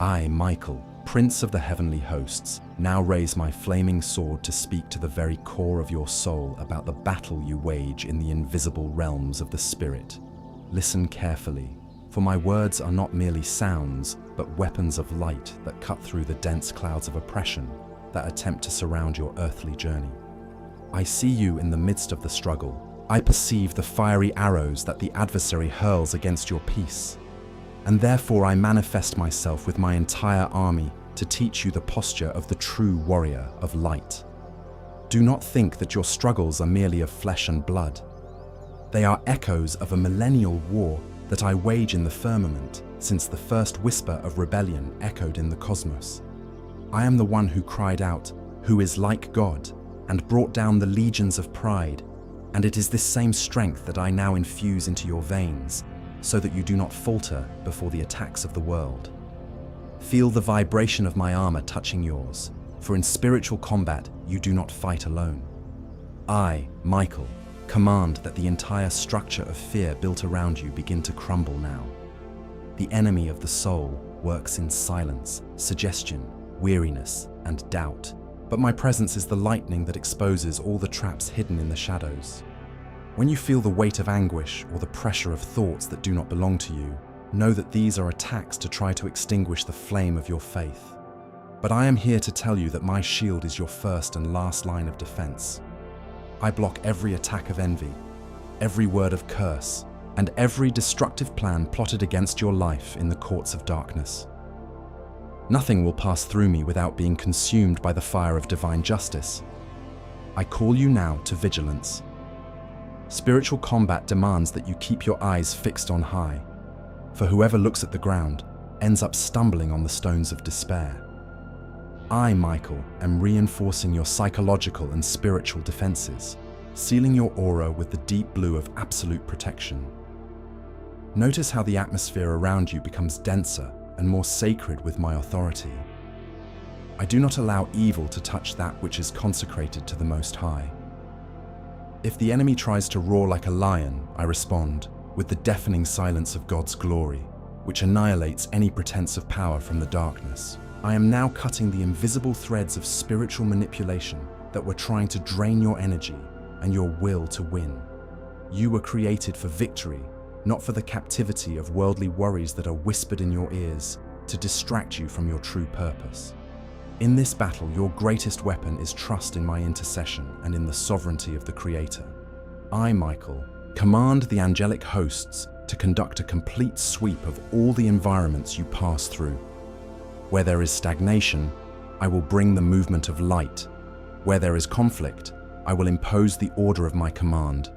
I, Michael, Prince of the heavenly hosts, now raise my flaming sword to speak to the very core of your soul about the battle you wage in the invisible realms of the spirit. Listen carefully, for my words are not merely sounds, but weapons of light that cut through the dense clouds of oppression that attempt to surround your earthly journey. I see you in the midst of the struggle. I perceive the fiery arrows that the adversary hurls against your peace. And therefore I manifest myself with my entire army to teach you the posture of the true warrior of light. Do not think that your struggles are merely of flesh and blood. They are echoes of a millennial war that I wage in the firmament since the first whisper of rebellion echoed in the cosmos. I am the one who cried out, "Who is like God?" and brought down the legions of pride, and it is this same strength that I now infuse into your veins, so that you do not falter before the attacks of the world. Feel the vibration of my armor touching yours, for in spiritual combat you do not fight alone. I, Michael, command that the entire structure of fear built around you begin to crumble now. The enemy of the soul works in silence, suggestion, weariness, and doubt. But my presence is the lightning that exposes all the traps hidden in the shadows. When you feel the weight of anguish or the pressure of thoughts that do not belong to you, know that these are attacks to try to extinguish the flame of your faith. But I am here to tell you that my shield is your first and last line of defense. I block every attack of envy, every word of curse, and every destructive plan plotted against your life in the courts of darkness. Nothing will pass through me without being consumed by the fire of divine justice. I call you now to vigilance. Spiritual combat demands that you keep your eyes fixed on high, for whoever looks at the ground ends up stumbling on the stones of despair. I, Michael, am reinforcing your psychological and spiritual defenses, sealing your aura with the deep blue of absolute protection. Notice how the atmosphere around you becomes denser and more sacred with my authority. I do not allow evil to touch that which is consecrated to the Most High. If the enemy tries to roar like a lion, I respond with the deafening silence of God's glory, which annihilates any pretense of power from the darkness. I am now cutting the invisible threads of spiritual manipulation that were trying to drain your energy and your will to win. You were created for victory, not for the captivity of worldly worries that are whispered in your ears to distract you from your true purpose. In this battle, your greatest weapon is trust in my intercession and in the sovereignty of the Creator. I, Michael, command the angelic hosts to conduct a complete sweep of all the environments you pass through. Where there is stagnation, I will bring the movement of light. Where there is conflict, I will impose the order of my command.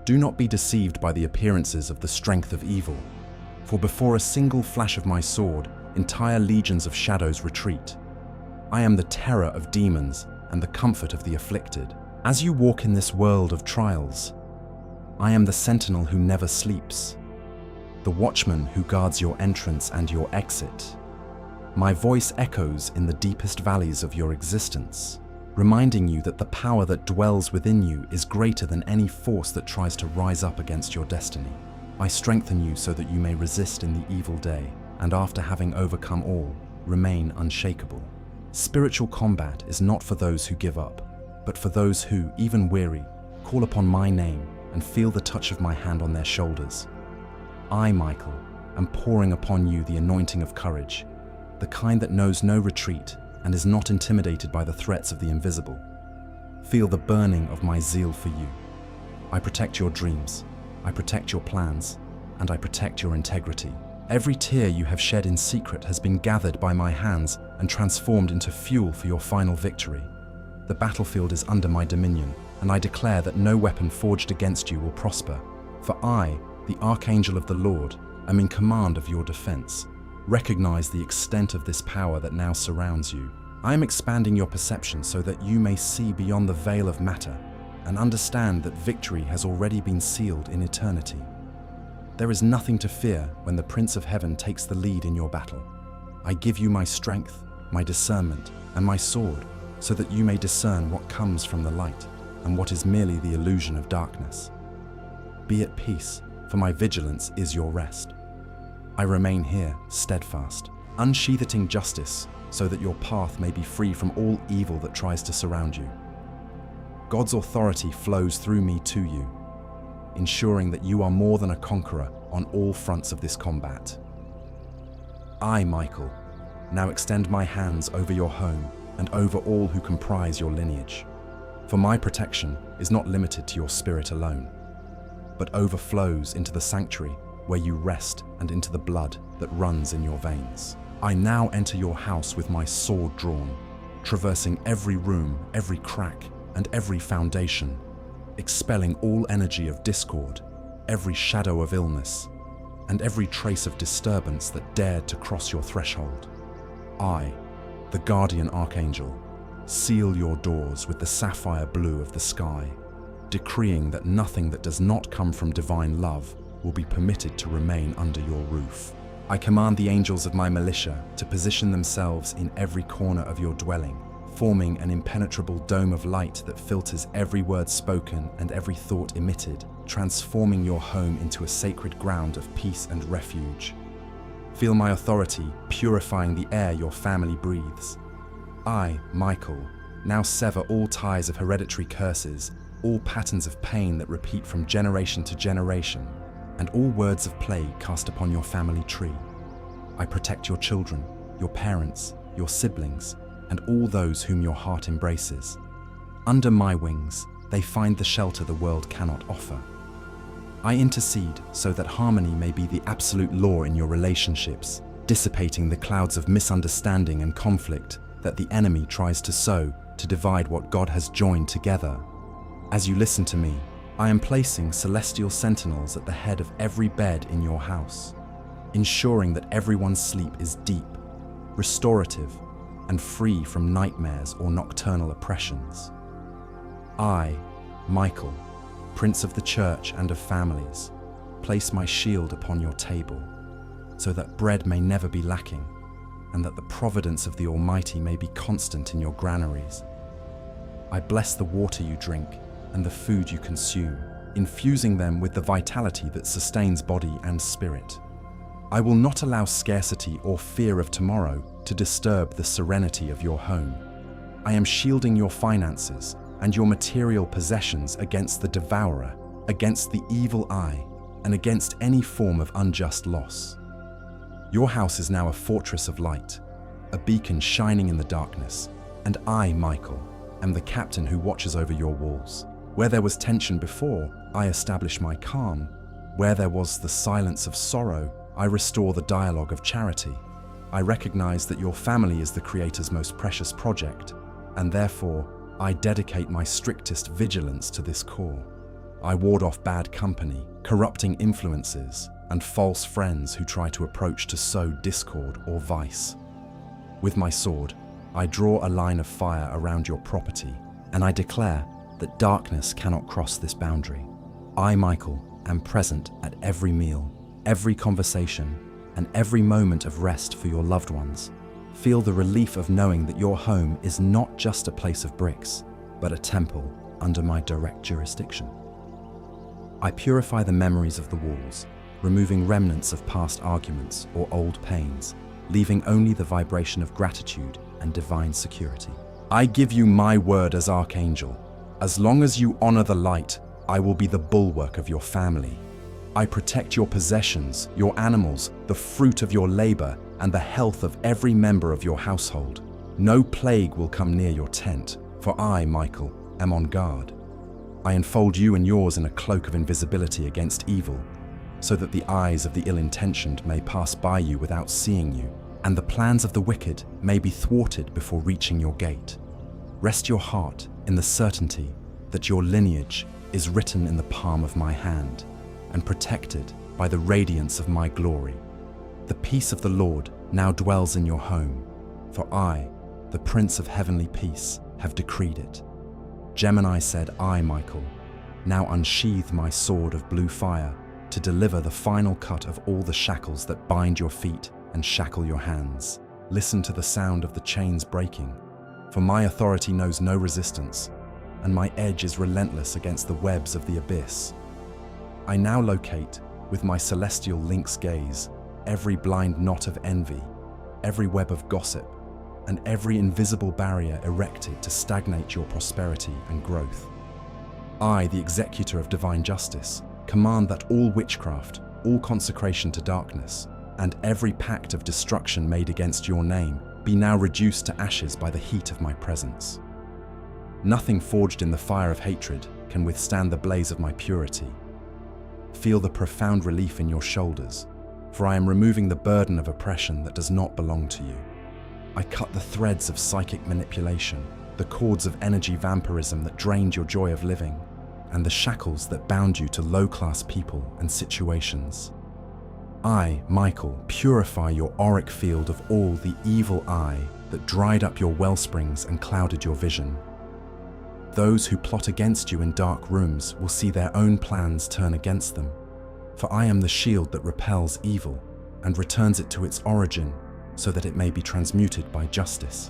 Do not be deceived by the appearances of the strength of evil, for before a single flash of my sword, entire legions of shadows retreat. I am the terror of demons and the comfort of the afflicted. As you walk in this world of trials, I am the sentinel who never sleeps, the watchman who guards your entrance and your exit. My voice echoes in the deepest valleys of your existence, reminding you that the power that dwells within you is greater than any force that tries to rise up against your destiny. I strengthen you so that you may resist in the evil day, and after having overcome all, remain unshakable. Spiritual combat is not for those who give up, but for those who, even weary, call upon my name and feel the touch of my hand on their shoulders. I, Michael, am pouring upon you the anointing of courage, the kind that knows no retreat and is not intimidated by the threats of the invisible. Feel the burning of my zeal for you. I protect your dreams, I protect your plans, and I protect your integrity. Every tear you have shed in secret has been gathered by my hands and transformed into fuel for your final victory. The battlefield is under my dominion, and I declare that no weapon forged against you will prosper. For I, the Archangel of the Lord, am in command of your defense. Recognize the extent of this power that now surrounds you. I am expanding your perception so that you may see beyond the veil of matter and understand that victory has already been sealed in eternity. There is nothing to fear when the Prince of Heaven takes the lead in your battle. I give you my strength, my discernment, and my sword so that you may discern what comes from the light and what is merely the illusion of darkness. Be at peace, for my vigilance is your rest. I remain here, steadfast, unsheathing justice so that your path may be free from all evil that tries to surround you. God's authority flows through me to you, ensuring that you are more than a conqueror on all fronts of this combat. I, Michael, now extend my hands over your home and over all who comprise your lineage. For my protection is not limited to your spirit alone, but overflows into the sanctuary where you rest and into the blood that runs in your veins. I now enter your house with my sword drawn, traversing every room, every crack, and every foundation, expelling all energy of discord, every shadow of illness, and every trace of disturbance that dared to cross your threshold. I, the guardian Archangel, seal your doors with the sapphire blue of the sky, decreeing that nothing that does not come from divine love will be permitted to remain under your roof. I command the angels of my militia to position themselves in every corner of your dwelling, forming an impenetrable dome of light that filters every word spoken and every thought emitted, transforming your home into a sacred ground of peace and refuge. Feel my authority purifying the air your family breathes. I, Michael, now sever all ties of hereditary curses, all patterns of pain that repeat from generation to generation, and all words of plague cast upon your family tree. I protect your children, your parents, your siblings, and all those whom your heart embraces. Under my wings, they find the shelter the world cannot offer. I intercede so that harmony may be the absolute law in your relationships, dissipating the clouds of misunderstanding and conflict that the enemy tries to sow to divide what God has joined together. As you listen to me, I am placing celestial sentinels at the head of every bed in your house, ensuring that everyone's sleep is deep, restorative, and free from nightmares or nocturnal oppressions. I, Michael, Prince of the Church and of families, place my shield upon your table, so that bread may never be lacking, and that the providence of the Almighty may be constant in your granaries. I bless the water you drink and the food you consume, infusing them with the vitality that sustains body and spirit. I will not allow scarcity or fear of tomorrow to disturb the serenity of your home. I am shielding your finances and your material possessions against the devourer, against the evil eye, and against any form of unjust loss. Your house is now a fortress of light, a beacon shining in the darkness, and I, Michael, am the captain who watches over your walls. Where there was tension before, I establish my calm. Where there was the silence of sorrow, I restore the dialogue of charity. I recognize that your family is the Creator's most precious project, and therefore, I dedicate my strictest vigilance to this core. I ward off bad company, corrupting influences, and false friends who try to approach to sow discord or vice. With my sword, I draw a line of fire around your property, and I declare that darkness cannot cross this boundary. I, Michael, am present at every meal, every conversation, and every moment of rest for your loved ones. Feel the relief of knowing that your home is not just a place of bricks, but a temple under my direct jurisdiction. I purify the memories of the walls, removing remnants of past arguments or old pains, leaving only the vibration of gratitude and divine security. I give you my word as Archangel. As long as you honor the light, I will be the bulwark of your family. I protect your possessions, your animals, the fruit of your labor, and the health of every member of your household. No plague will come near your tent, for I, Michael, am on guard. I enfold you and yours in a cloak of invisibility against evil, so that the eyes of the ill-intentioned may pass by you without seeing you, and the plans of the wicked may be thwarted before reaching your gate. Rest your heart in the certainty that your lineage is written in the palm of my hand and protected by the radiance of my glory. The peace of the Lord now dwells in your home, for I, the Prince of Heavenly Peace, have decreed it. Gemini said, I, Michael, now unsheathe my sword of blue fire to deliver the final cut of all the shackles that bind your feet and shackle your hands. Listen to the sound of the chains breaking, for my authority knows no resistance, and my edge is relentless against the webs of the abyss. I now locate, with my celestial lynx gaze, every blind knot of envy, every web of gossip, and every invisible barrier erected to stagnate your prosperity and growth. I, the executor of divine justice, command that all witchcraft, all consecration to darkness, and every pact of destruction made against your name be now reduced to ashes by the heat of my presence. Nothing forged in the fire of hatred can withstand the blaze of my purity. Feel the profound relief in your shoulders, for I am removing the burden of oppression that does not belong to you. I cut the threads of psychic manipulation, the cords of energy vampirism that drained your joy of living, and the shackles that bound you to low-class people and situations. I, Michael, purify your auric field of all the evil eye that dried up your wellsprings and clouded your vision. Those who plot against you in dark rooms will see their own plans turn against them, for I am the shield that repels evil and returns it to its origin so that it may be transmuted by justice.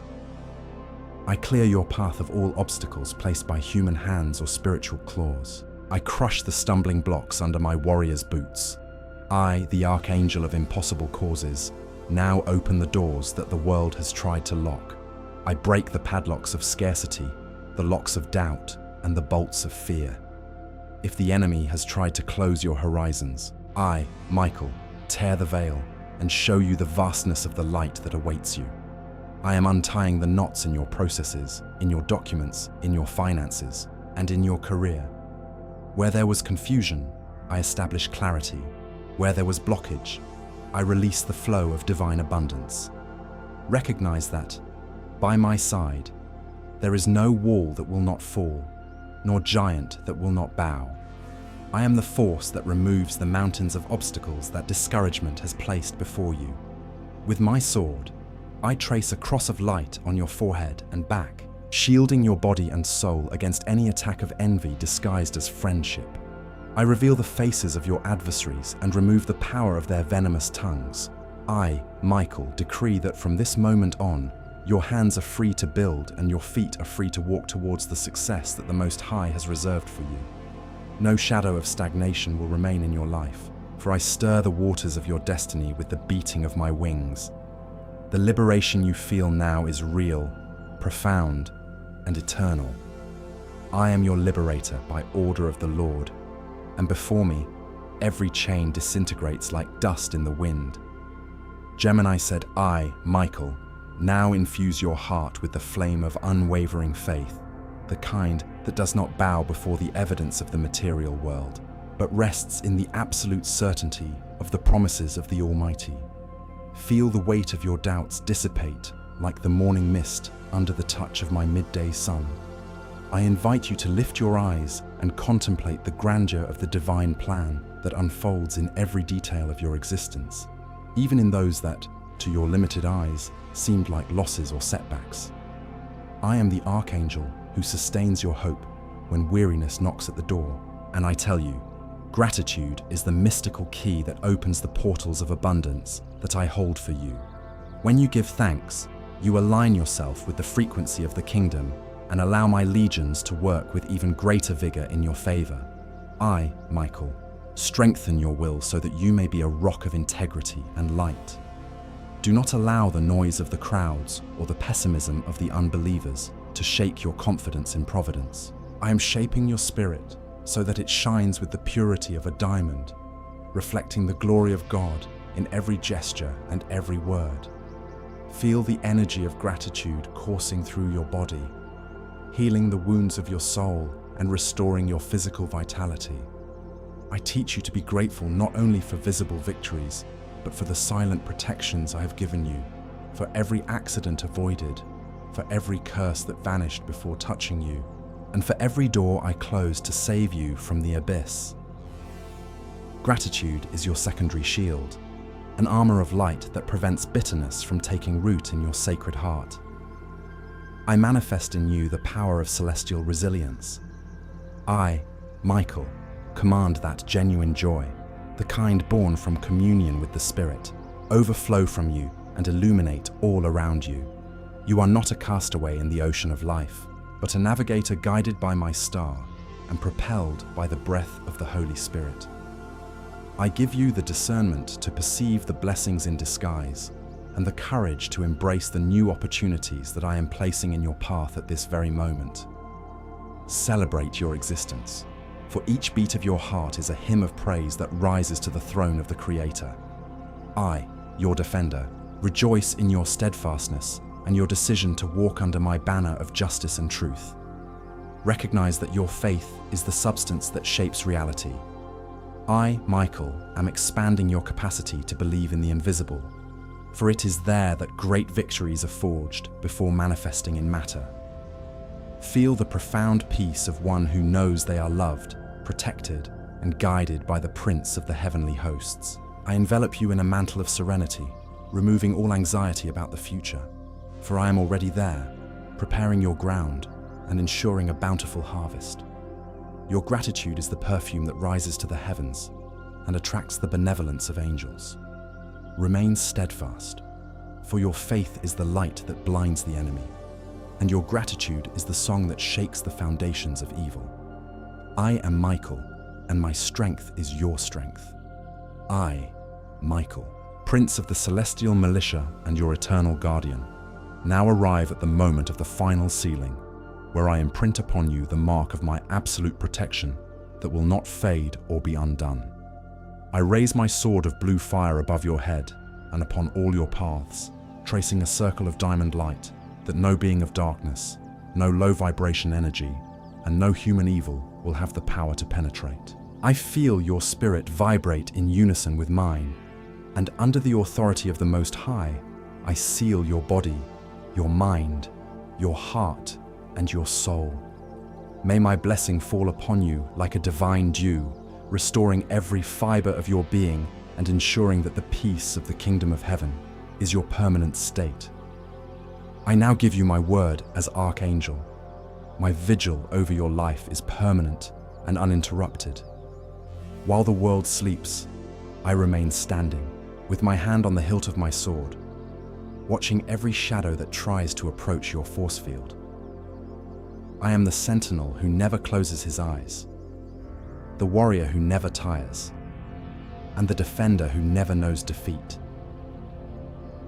I clear your path of all obstacles placed by human hands or spiritual claws. I crush the stumbling blocks under my warrior's boots. I, the Archangel of impossible causes, now open the doors that the world has tried to lock. I break the padlocks of scarcity, the locks of doubt, and the bolts of fear. If the enemy has tried to close your horizons, I, Michael, tear the veil and show you the vastness of the light that awaits you. I am untying the knots in your processes, in your documents, in your finances, and in your career. Where there was confusion, I establish clarity. Where there was blockage, I release the flow of divine abundance. Recognize that, by my side, there is no wall that will not fall, nor giant that will not bow. I am the force that removes the mountains of obstacles that discouragement has placed before you. With my sword, I trace a cross of light on your forehead and back, shielding your body and soul against any attack of envy disguised as friendship. I reveal the faces of your adversaries and remove the power of their venomous tongues. I, Michael, decree that from this moment on, your hands are free to build and your feet are free to walk towards the success that the Most High has reserved for you. No shadow of stagnation will remain in your life, for I stir the waters of your destiny with the beating of my wings. The liberation you feel now is real, profound, and eternal. I am your liberator by order of the Lord, and before me, every chain disintegrates like dust in the wind. Gemini said, I, Michael, now infuse your heart with the flame of unwavering faith, the kind that does not bow before the evidence of the material world, but rests in the absolute certainty of the promises of the Almighty. Feel the weight of your doubts dissipate like the morning mist under the touch of my midday sun. I invite you to lift your eyes and contemplate the grandeur of the divine plan that unfolds in every detail of your existence, even in those that, to your limited eyes, seemed like losses or setbacks. I am the Archangel who sustains your hope when weariness knocks at the door, and I tell you, gratitude is the mystical key that opens the portals of abundance that I hold for you. When you give thanks, you align yourself with the frequency of the kingdom and allow my legions to work with even greater vigor in your favor. I, Michael, strengthen your will so that you may be a rock of integrity and light. Do not allow the noise of the crowds or the pessimism of the unbelievers to shake your confidence in providence. I am shaping your spirit so that it shines with the purity of a diamond, reflecting the glory of God in every gesture and every word. Feel the energy of gratitude coursing through your body, healing the wounds of your soul and restoring your physical vitality. I teach you to be grateful not only for visible victories, but for the silent protections I have given you, for every accident avoided, for every curse that vanished before touching you, and for every door I closed to save you from the abyss. Gratitude is your secondary shield, an armor of light that prevents bitterness from taking root in your sacred heart. I manifest in you the power of celestial resilience. I, Michael, command that genuine joy, the kind born from communion with the Spirit, overflow from you and illuminate all around you. You are not a castaway in the ocean of life, but a navigator guided by my star and propelled by the breath of the Holy Spirit. I give you the discernment to perceive the blessings in disguise, and the courage to embrace the new opportunities that I am placing in your path at this very moment. Celebrate your existence, for each beat of your heart is a hymn of praise that rises to the throne of the Creator. I, your defender, rejoice in your steadfastness and your decision to walk under my banner of justice and truth. Recognize that your faith is the substance that shapes reality. I, Michael, am expanding your capacity to believe in the invisible, for it is there that great victories are forged before manifesting in matter. Feel the profound peace of one who knows they are loved, protected, and guided by the Prince of the heavenly hosts. I envelop you in a mantle of serenity, removing all anxiety about the future, for I am already there, preparing your ground and ensuring a bountiful harvest. Your gratitude is the perfume that rises to the heavens and attracts the benevolence of angels. Remain steadfast, for your faith is the light that blinds the enemy, and your gratitude is the song that shakes the foundations of evil. I am Michael, and my strength is your strength. I, Michael, Prince of the Celestial Militia and your eternal guardian, now arrive at the moment of the final sealing, where I imprint upon you the mark of my absolute protection that will not fade or be undone. I raise my sword of blue fire above your head and upon all your paths, tracing a circle of diamond light that no being of darkness, no low vibration energy, and no human evil will have the power to penetrate. I feel your spirit vibrate in unison with mine, and under the authority of the Most High, I seal your body, your mind, your heart, and your soul. May my blessing fall upon you like a divine dew, restoring every fiber of your being and ensuring that the peace of the kingdom of heaven is your permanent state. I now give you my word as Archangel. My vigil over your life is permanent and uninterrupted. While the world sleeps, I remain standing, with my hand on the hilt of my sword, watching every shadow that tries to approach your force field. I am the sentinel who never closes his eyes, the warrior who never tires, and the defender who never knows defeat.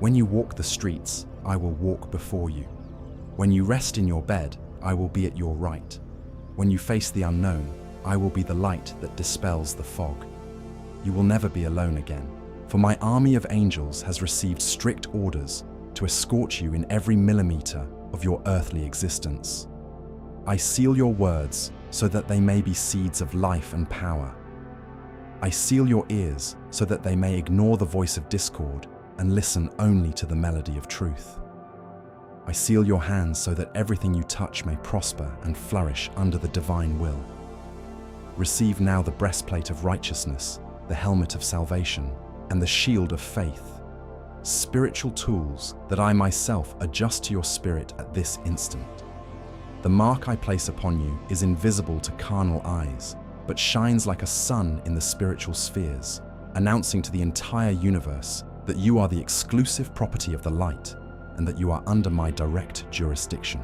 When you walk the streets, I will walk before you. When you rest in your bed, I will be at your right. When you face the unknown, I will be the light that dispels the fog. You will never be alone again, for my army of angels has received strict orders to escort you in every millimeter of your earthly existence. I seal your words so that they may be seeds of life and power. I seal your ears so that they may ignore the voice of discord and listen only to the melody of truth. I seal your hands so that everything you touch may prosper and flourish under the divine will. Receive now the breastplate of righteousness, the helmet of salvation, and the shield of faith, spiritual tools that I myself adjust to your spirit at this instant. The mark I place upon you is invisible to carnal eyes, but shines like a sun in the spiritual spheres, announcing to the entire universe that you are the exclusive property of the light and that you are under my direct jurisdiction.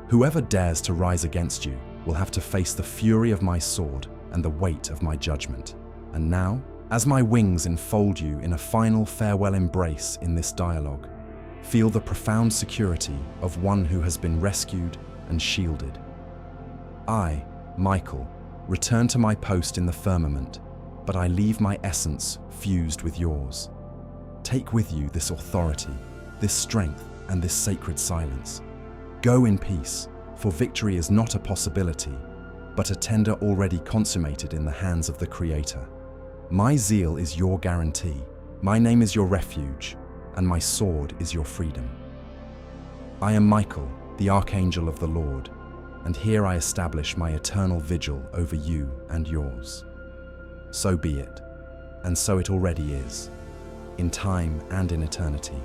Whoever dares to rise against you will have to face the fury of my sword and the weight of my judgment. And now, as my wings enfold you in a final farewell embrace in this dialogue, feel the profound security of one who has been rescued and shielded. I, Michael, return to my post in the firmament, but I leave my essence fused with yours. Take with you this authority, this strength, and this sacred silence. Go in peace, for victory is not a possibility, but a tender already consummated in the hands of the Creator. My zeal is your guarantee, my name is your refuge, and my sword is your freedom. I am Michael, the Archangel of the Lord, and here I establish my eternal vigil over you and yours. So be it, and so it already is, in time and in eternity.